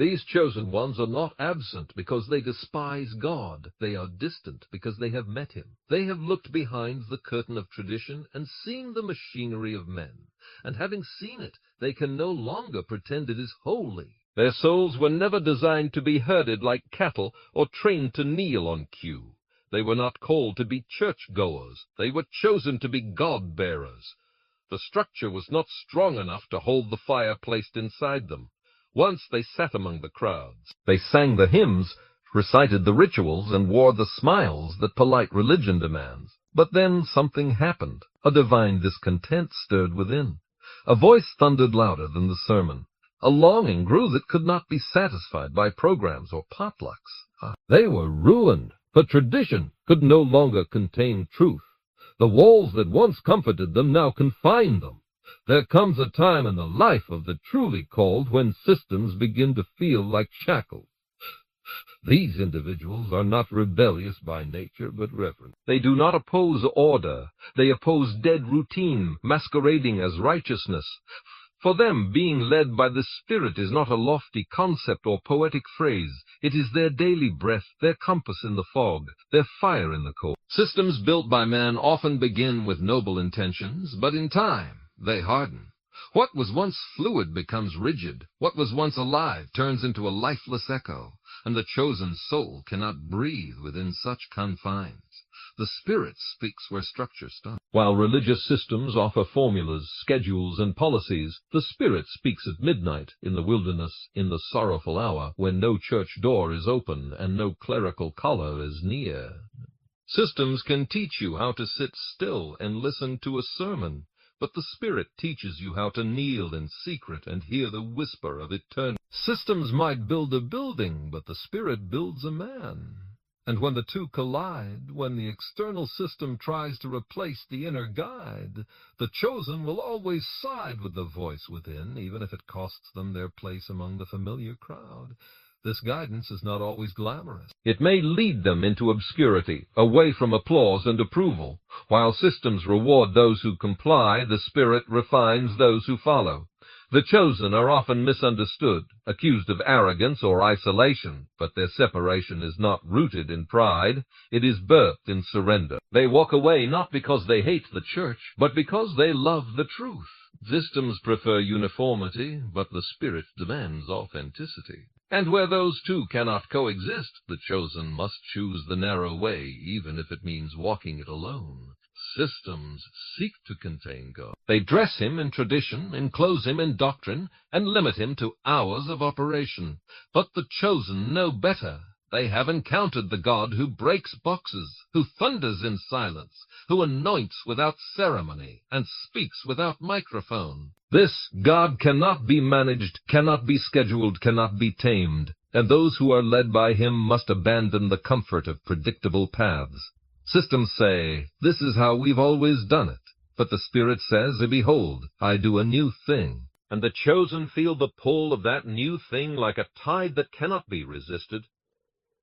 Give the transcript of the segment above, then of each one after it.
These chosen ones are not absent because they despise God. They are distant because they have met him. They have looked behind the curtain of tradition and seen the machinery of men. And having seen it, they can no longer pretend it is holy. Their souls were never designed to be herded like cattle or trained to kneel on cue. They were not called to be church-goers. They were chosen to be God-bearers. The structure was not strong enough to hold the fire placed inside them. Once they sat among the crowds. They sang the hymns, recited the rituals, and wore the smiles that polite religion demands. But then something happened. A divine discontent stirred within. A voice thundered louder than the sermon. A longing grew that could not be satisfied by programs or potlucks. They were ruined, for tradition could no longer contain truth. The walls that once comforted them now confined them. There comes a time in the life of the truly called when systems begin to feel like shackles. These individuals are not rebellious by nature, but reverent. They do not oppose order. They oppose dead routine, masquerading as righteousness. For them, being led by the Spirit is not a lofty concept or poetic phrase. It is their daily breath, their compass in the fog, their fire in the cold. Systems built by man often begin with noble intentions, but in time they harden. What was once fluid becomes rigid. What was once alive turns into a lifeless echo, and the chosen soul cannot breathe within such confines. The Spirit speaks where structure stops. While religious systems offer formulas, schedules, and policies, the Spirit speaks at midnight, in the wilderness, in the sorrowful hour, when no church door is open and no clerical collar is near. Systems can teach you how to sit still and listen to a sermon, but the Spirit teaches you how to kneel in secret and hear the whisper of eternity. Systems might build a building, but the Spirit builds a man. And when the two collide, when the external system tries to replace the inner guide, the chosen will always side with the voice within, even if it costs them their place among the familiar crowd. This guidance is not always glamorous. It may lead them into obscurity, away from applause and approval. While systems reward those who comply, the Spirit refines those who follow. The chosen are often misunderstood, accused of arrogance or isolation, but their separation is not rooted in pride. It is birthed in surrender. They walk away not because they hate the church, but because they love the truth. Systems prefer uniformity, but the Spirit demands authenticity. And where those two cannot coexist, the chosen must choose the narrow way, even if it means walking it alone. Systems seek to contain God. They dress him in tradition, enclose him in doctrine, and limit him to hours of operation. But the chosen know better. They have encountered the God who breaks boxes, who thunders in silence, who anoints without ceremony, and speaks without microphone. This God cannot be managed, cannot be scheduled, cannot be tamed, and those who are led by him must abandon the comfort of predictable paths. Systems say, this is how we've always done it. But the Spirit says, behold, I do a new thing. And the chosen feel the pull of that new thing like a tide that cannot be resisted.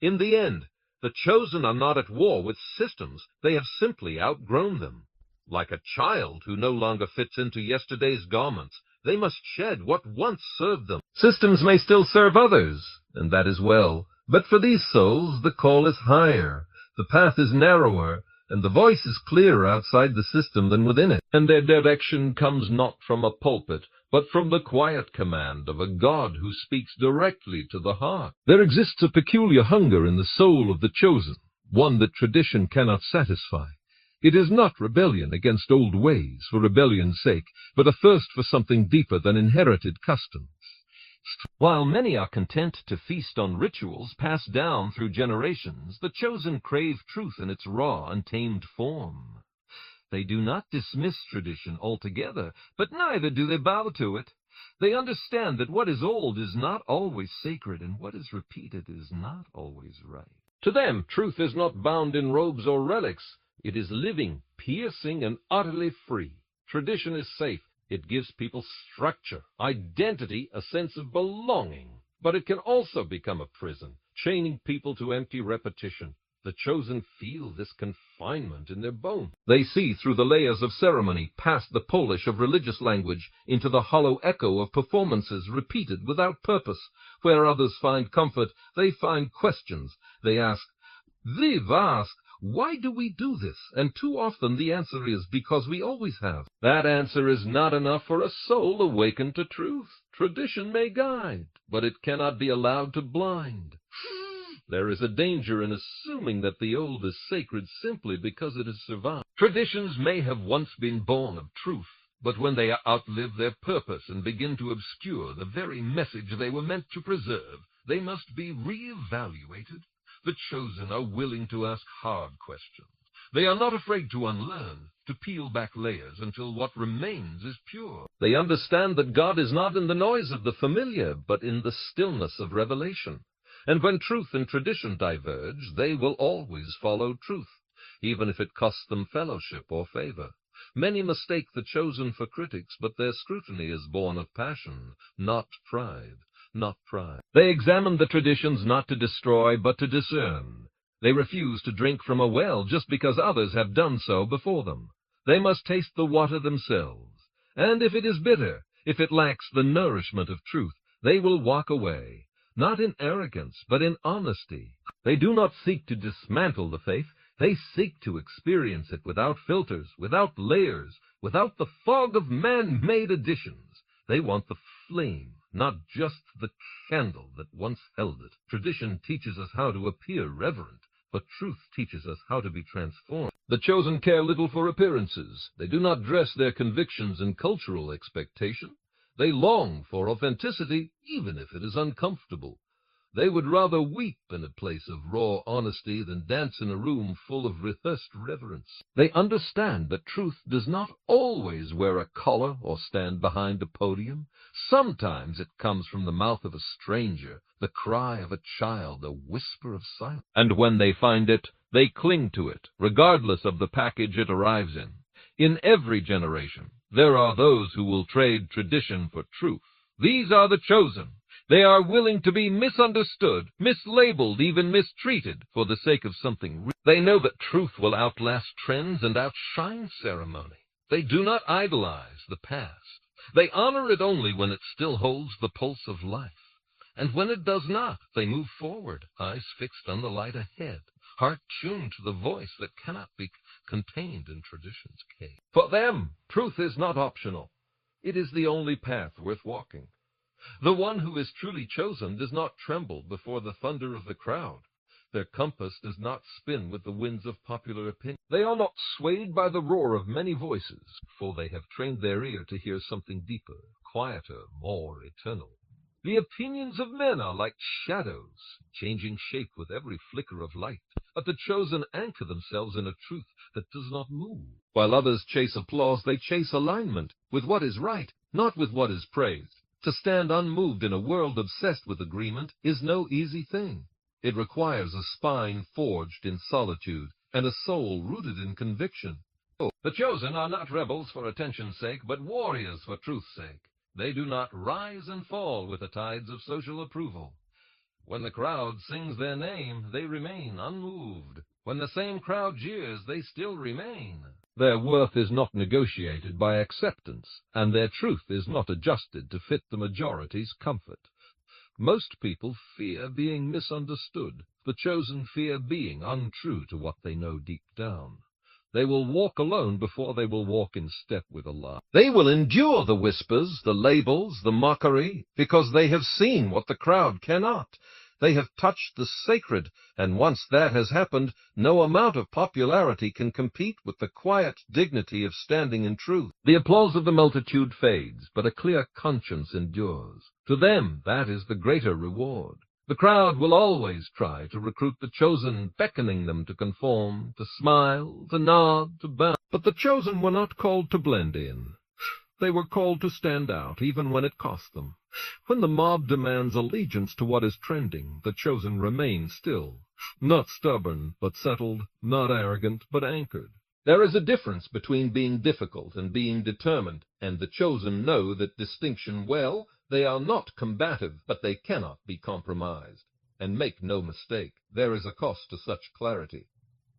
In the end, the chosen are not at war with systems. They have simply outgrown them. Like a child who no longer fits into yesterday's garments, they must shed what once served them. Systems may still serve others, and that is well. But for these souls, the call is higher. The path is narrower, and the voice is clearer outside the system than within it. And their direction comes not from a pulpit, but from the quiet command of a God who speaks directly to the heart. There exists a peculiar hunger in the soul of the chosen, one that tradition cannot satisfy. It is not rebellion against old ways for rebellion's sake, but a thirst for something deeper than inherited customs. While many are content to feast on rituals passed down through generations, the chosen crave truth in its raw, untamed form. They do not dismiss tradition altogether, but neither do they bow to it. They understand that what is old is not always sacred, and what is repeated is not always right. To them, truth is not bound in robes or relics. It is living, piercing, and utterly free. Tradition is safe. It gives people structure, identity, a sense of belonging. But it can also become a prison, chaining people to empty repetition. The chosen feel this confinement in their bones. They see through the layers of ceremony, past the polish of religious language, into the hollow echo of performances repeated without purpose. Where others find comfort, they find questions. They ask, why do we do this? And too often the answer is, because we always have. That answer is not enough for a soul awakened to truth. Tradition may guide, but it cannot be allowed to blind. There is a danger in assuming that the old is sacred simply because it has survived. Traditions may have once been born of truth, but when they outlive their purpose and begin to obscure the very message they were meant to preserve, they must be re-evaluated. The chosen are willing to ask hard questions. They are not afraid to unlearn, to peel back layers until what remains is pure. They understand that God is not in the noise of the familiar, but in the stillness of revelation. And when truth and tradition diverge, they will always follow truth, even if it costs them fellowship or favor. Many mistake the chosen for critics, but their scrutiny is born of passion, not pride. They examine the traditions not to destroy, but to discern. They refuse to drink from a well just because others have done so before them. They must taste the water themselves. And if it is bitter, if it lacks the nourishment of truth, they will walk away, not in arrogance, but in honesty. They do not seek to dismantle the faith. They seek to experience it without filters, without layers, without the fog of man-made additions. They want the flame, not just the candle that once held it. Tradition teaches us how to appear reverent, but truth teaches us how to be transformed. The chosen care little for appearances. They do not dress their convictions in cultural expectation. They long for authenticity, even if it is uncomfortable. They would rather weep in a place of raw honesty than dance in a room full of rehearsed reverence. They understand that truth does not always wear a collar or stand behind a podium. Sometimes it comes from the mouth of a stranger, the cry of a child, a whisper of silence. And when they find it, they cling to it, regardless of the package it arrives in. In every generation, there are those who will trade tradition for truth. These are the chosen. They are willing to be misunderstood, mislabeled, even mistreated for the sake of something real. They know that truth will outlast trends and outshine ceremony. They do not idolize the past. They honor it only when it still holds the pulse of life. And when it does not, they move forward, eyes fixed on the light ahead, heart tuned to the voice that cannot be contained in tradition's cave. For them, truth is not optional. It is the only path worth walking. The one who is truly chosen does not tremble before the thunder of the crowd. Their compass does not spin with the winds of popular opinion. They are not swayed by the roar of many voices, for they have trained their ear to hear something deeper, quieter, more eternal. The opinions of men are like shadows, changing shape with every flicker of light. But the chosen anchor themselves in a truth that does not move. While others chase applause, they chase alignment with what is right, not with what is praised. To stand unmoved in a world obsessed with agreement is no easy thing. It requires a spine forged in solitude and a soul rooted in conviction. The chosen are not rebels for attention's sake, but warriors for truth's sake. They do not rise and fall with the tides of social approval. When the crowd sings their name, they remain unmoved. When the same crowd jeers, they still remain. Their worth is not negotiated by acceptance, and their truth is not adjusted to fit the majority's comfort. Most people fear being misunderstood. The chosen fear being untrue to what they know deep down. They will walk alone before they will walk in step with Allah. They will endure the whispers, the labels, the mockery, because they have seen what the crowd cannot. They have touched the sacred, and once that has happened, no amount of popularity can compete with the quiet dignity of standing in truth. The applause of the multitude fades, but a clear conscience endures. To them, that is the greater reward. The crowd will always try to recruit the chosen, beckoning them to conform, to smile, to nod, to bow. But the chosen were not called to blend in. They were called to stand out, even when it cost them. When the mob demands allegiance to what is trending, the chosen remain still. Not stubborn, but settled, not arrogant, but anchored. There is a difference between being difficult and being determined, and the chosen know that distinction well. They are not combative, but they cannot be compromised. And make no mistake, there is a cost to such clarity.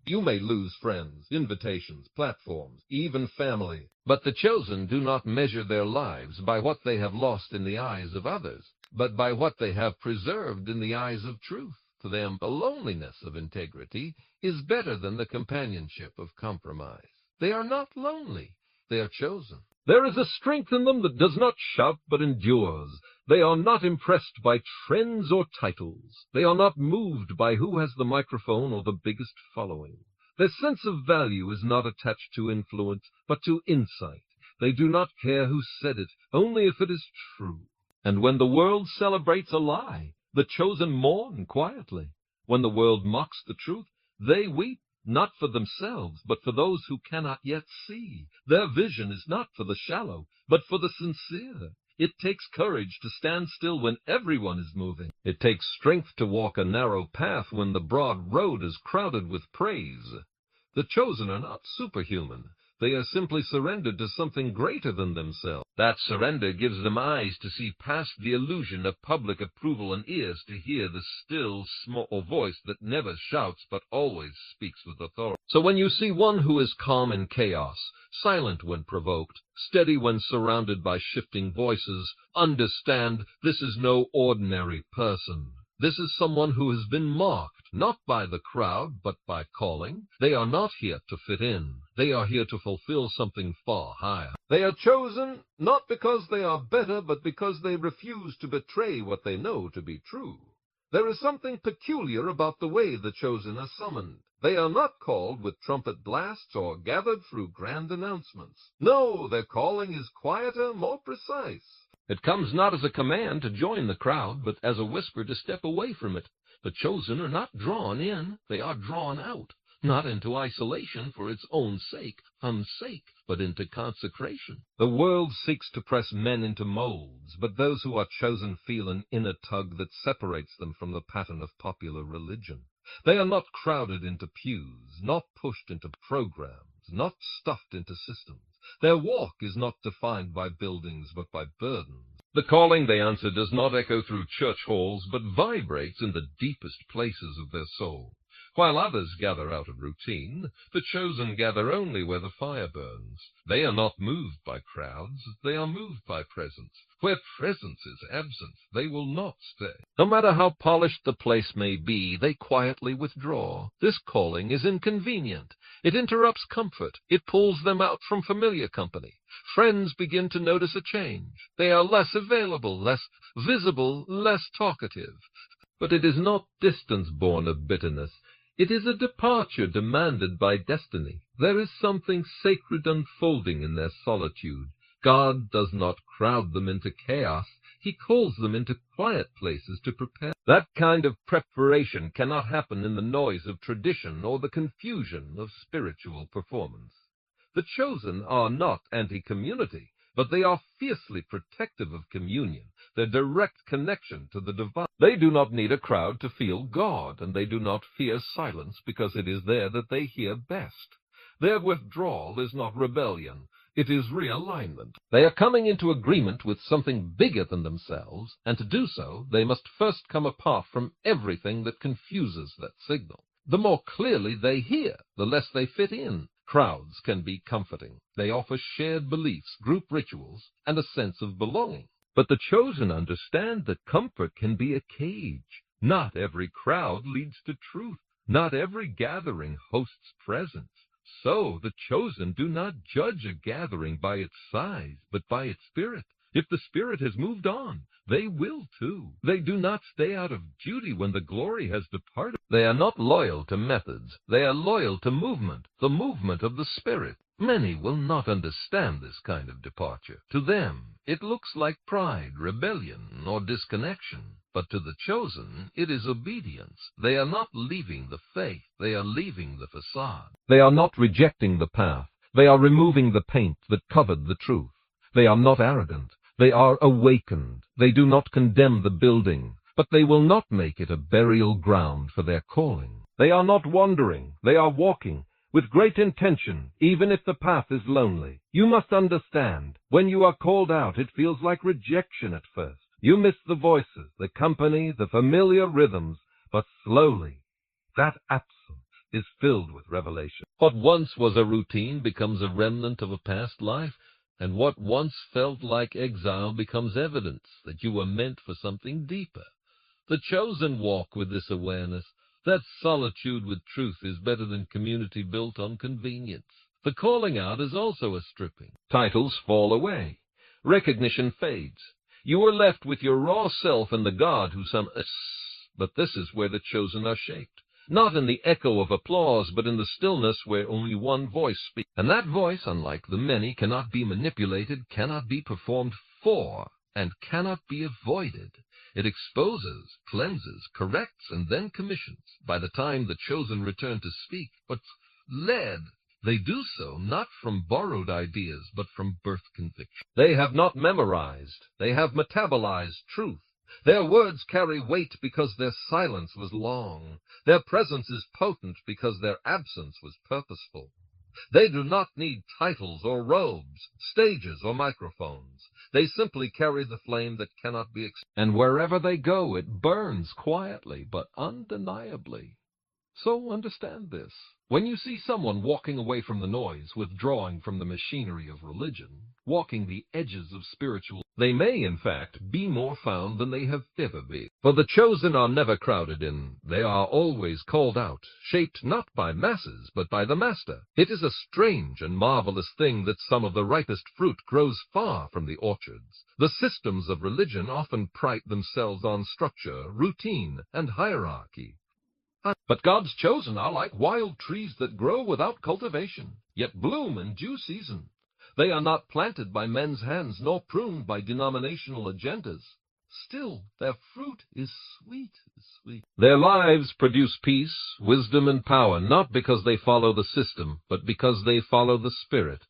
You may lose friends, invitations, platforms, even family. But the chosen do not measure their lives by what they have lost in the eyes of others, but by what they have preserved in the eyes of truth. To them, the loneliness of integrity is better than the companionship of compromise. They are not lonely. They are chosen. There is a strength in them that does not shout but endures. They are not impressed by trends or titles. They are not moved by who has the microphone or the biggest following. Their sense of value is not attached to influence, but to insight. They do not care who said it, only if it is true. And when the world celebrates a lie, the chosen mourn quietly. When the world mocks the truth, they weep, not for themselves, but for those who cannot yet see. Their vision is not for the shallow, but for the sincere. It takes courage to stand still when everyone is moving. It takes strength to walk a narrow path when the broad road is crowded with praise. The chosen are not superhuman. They are simply surrendered to something greater than themselves. That surrender gives them eyes to see past the illusion of public approval and ears to hear the still, small voice that never shouts but always speaks with authority. So when you see one who is calm in chaos, silent when provoked, steady when surrounded by shifting voices, understand this is no ordinary person. This is someone who has been marked, not by the crowd, but by calling. They are not here to fit in. They are here to fulfill something far higher. They are chosen not because they are better, but because they refuse to betray what they know to be true. There is something peculiar about the way the chosen are summoned. They are not called with trumpet blasts or gathered through grand announcements. No, their calling is quieter, more precise. It comes not as a command to join the crowd, but as a whisper to step away from it. The chosen are not drawn in, they are drawn out, not into isolation for its own sake, but into consecration. The world seeks to press men into molds, but those who are chosen feel an inner tug that separates them from the pattern of popular religion. They are not crowded into pews, not pushed into programs, not stuffed into systems. Their walk is not defined by buildings, but by burdens. The calling, they answer, does not echo through church halls, but vibrates in the deepest places of their soul. While others gather out of routine, the chosen gather only where the fire burns. They are not moved by crowds, they are moved by presence. Where presence is absent, they will not stay. No matter how polished the place may be, they quietly withdraw. This calling is inconvenient. It interrupts comfort. It pulls them out from familiar company. Friends begin to notice a change. They are less available, less visible, less talkative. But it is not distance born of bitterness. It is a departure demanded by destiny. There is something sacred unfolding in their solitude. God does not crowd them into chaos. He calls them into quiet places to prepare. That kind of preparation cannot happen in the noise of tradition or the confusion of spiritual performance. The chosen are not anti-community, but they are fiercely protective of communion, their direct connection to the divine. They do not need a crowd to feel God, and they do not fear silence because it is there that they hear best. Their withdrawal is not rebellion. It is realignment. They are coming into agreement with something bigger than themselves, and to do so, they must first come apart from everything that confuses that signal. The more clearly they hear, the less they fit in. Crowds can be comforting. They offer shared beliefs, group rituals, and a sense of belonging. But the chosen understand that comfort can be a cage. Not every crowd leads to truth. Not every gathering hosts presence. So the chosen do not judge a gathering by its size, but by its spirit. If the spirit has moved on, they will too. They do not stay out of duty when the glory has departed. They are not loyal to methods. They are loyal to movement, the movement of the Spirit. Many will not understand this kind of departure. To them, it looks like pride, rebellion, or disconnection. But to the chosen, it is obedience. They are not leaving the faith. They are leaving the facade. They are not rejecting the path. They are removing the paint that covered the truth. They are not arrogant. They are awakened. They do not condemn the building, but they will not make it a burial ground for their calling. They are not wandering. They are walking with great intention, even if the path is lonely. You must understand, when you are called out, it feels like rejection at first. You miss the voices, the company, the familiar rhythms, But slowly, that absence is filled with revelation. What once was a routine becomes a remnant of a past life, and what once felt like exile becomes evidence that you were meant for something deeper. The chosen walk with this awareness, that solitude with truth is better than community built on convenience. The calling out is also a stripping. Titles fall away. Recognition fades. You are left with your raw self and the God who but this is where the chosen are shaped. Not in the echo of applause, but in the stillness where only one voice speaks. And that voice, unlike the many, cannot be manipulated, cannot be performed for, and cannot be avoided. It exposes, cleanses, corrects, and then commissions. By the time the chosen return to speak, but led, they do so not from borrowed ideas, but from birth conviction. They have not memorized, they have metabolized truth. Their words carry weight because their silence was long. Their presence is potent because their absence was purposeful. They do not need titles or robes, stages or microphones. They simply carry the flame that cannot be extinguished. And wherever they go, it burns quietly but undeniably. So understand this. When you see someone walking away from the noise, withdrawing from the machinery of religion, walking the edges of spiritual, they may, in fact, be more found than they have ever been. For the chosen are never crowded in. They are always called out, shaped not by masses, but by the Master. It is a strange and marvelous thing that some of the ripest fruit grows far from the orchards. The systems of religion often pride themselves on structure, routine, and hierarchy. But God's chosen are like wild trees that grow without cultivation, yet bloom in due season. They are not planted by men's hands, nor pruned by denominational agendas. Still, their fruit is sweet, sweet. Their lives produce peace, wisdom, and power, not because they follow the system, but because they follow the Spirit.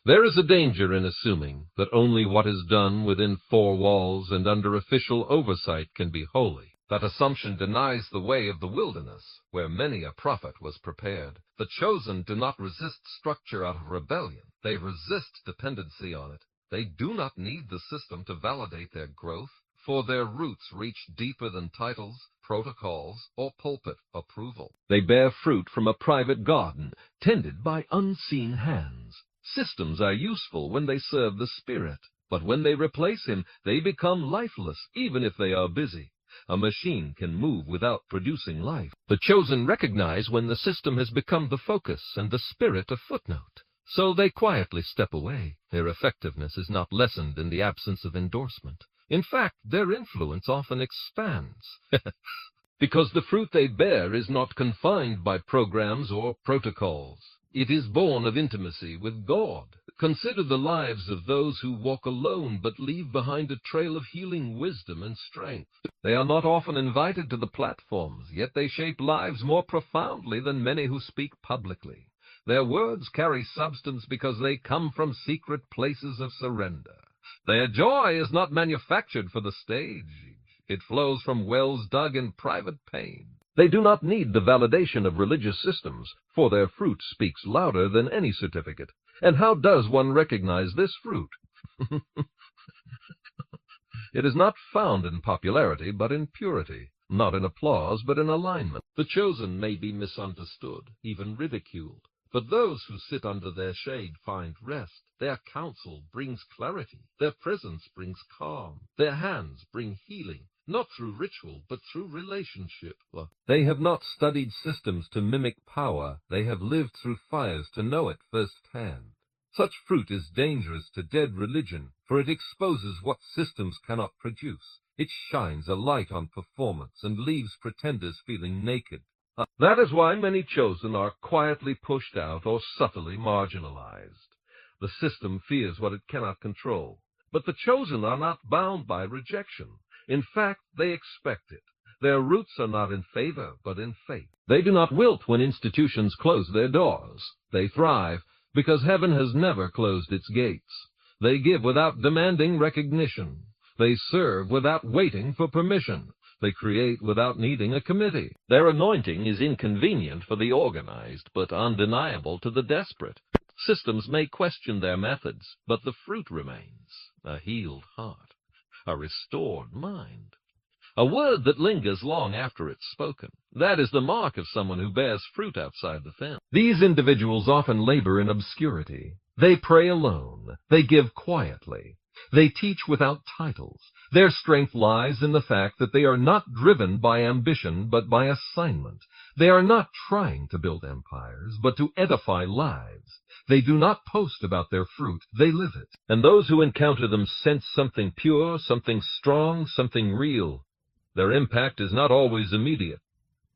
There is a danger in assuming that only what is done within four walls and under official oversight can be holy. That assumption denies the way of the wilderness, where many a prophet was prepared. The chosen do not resist structure out of rebellion. They resist dependency on it. They do not need the system to validate their growth, for their roots reach deeper than titles, protocols, or pulpit approval. They bear fruit from a private garden, tended by unseen hands. Systems are useful when they serve the Spirit, but when they replace Him, they become lifeless, even if they are busy. A machine can move without producing life. The chosen recognize when the system has become the focus and the Spirit a footnote. So they quietly step away. Their effectiveness is not lessened in the absence of endorsement. In fact, their influence often expands. Because the fruit they bear is not confined by programs or protocols. It is born of intimacy with God. Consider the lives of those who walk alone but leave behind a trail of healing wisdom and strength. They are not often invited to the platforms, yet they shape lives more profoundly than many who speak publicly. Their words carry substance because they come from secret places of surrender. Their joy is not manufactured for the stage. It flows from wells dug in private pain. They do not need the validation of religious systems, for their fruit speaks louder than any certificate. And how does one recognize this fruit? It is not found in popularity, but in purity, not in applause, but in alignment. The chosen may be misunderstood, even ridiculed, but those who sit under their shade find rest. Their counsel brings clarity. Their presence brings calm. Their hands bring healing, not through ritual, but through relationship. They have not studied systems to mimic power. They have lived through fires to know it firsthand. Such fruit is dangerous to dead religion, for it exposes what systems cannot produce. It shines a light on performance and leaves pretenders feeling naked. That is why many chosen are quietly pushed out or subtly marginalized. The system fears what it cannot control. But the chosen are not bound by rejection. In fact, they expect it. Their roots are not in favor, but in faith. They do not wilt when institutions close their doors. They thrive because heaven has never closed its gates. They give without demanding recognition. They serve without waiting for permission. They create without needing a committee. Their anointing is inconvenient for the organized, but undeniable to the desperate. Systems may question their methods, but the fruit remains: a healed heart, a restored mind, a word that lingers long after it's spoken. That is the mark of someone who bears fruit outside the family. These individuals often labor in obscurity. They pray alone. They give quietly. They teach without titles. Their strength lies in the fact that they are not driven by ambition, but by assignment. They are not trying to build empires, but to edify lives. They do not post about their fruit, they live it. And those who encounter them sense something pure, something strong, something real. Their impact is not always immediate,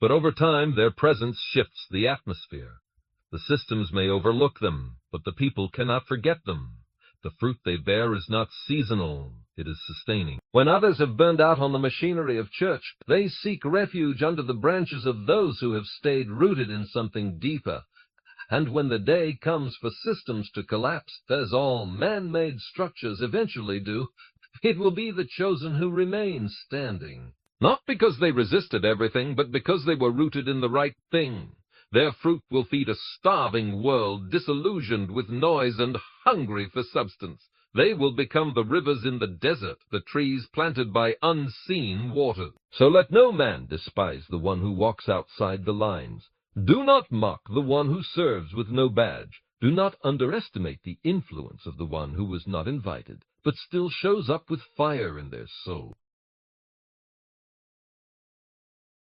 but over time their presence shifts the atmosphere. The systems may overlook them, but the people cannot forget them. The fruit they bear is not seasonal, it is sustaining. When others have burned out on the machinery of church, they seek refuge under the branches of those who have stayed rooted in something deeper. And when the day comes for systems to collapse, as all man-made structures eventually do, it will be the chosen who remain standing. Not because they resisted everything, but because they were rooted in the right thing. Their fruit will feed a starving world, disillusioned with noise and hungry for substance. They will become the rivers in the desert, the trees planted by unseen waters. So let no man despise the one who walks outside the lines. Do not mock the one who serves with no badge. Do not underestimate the influence of the one who was not invited, but still shows up with fire in their soul.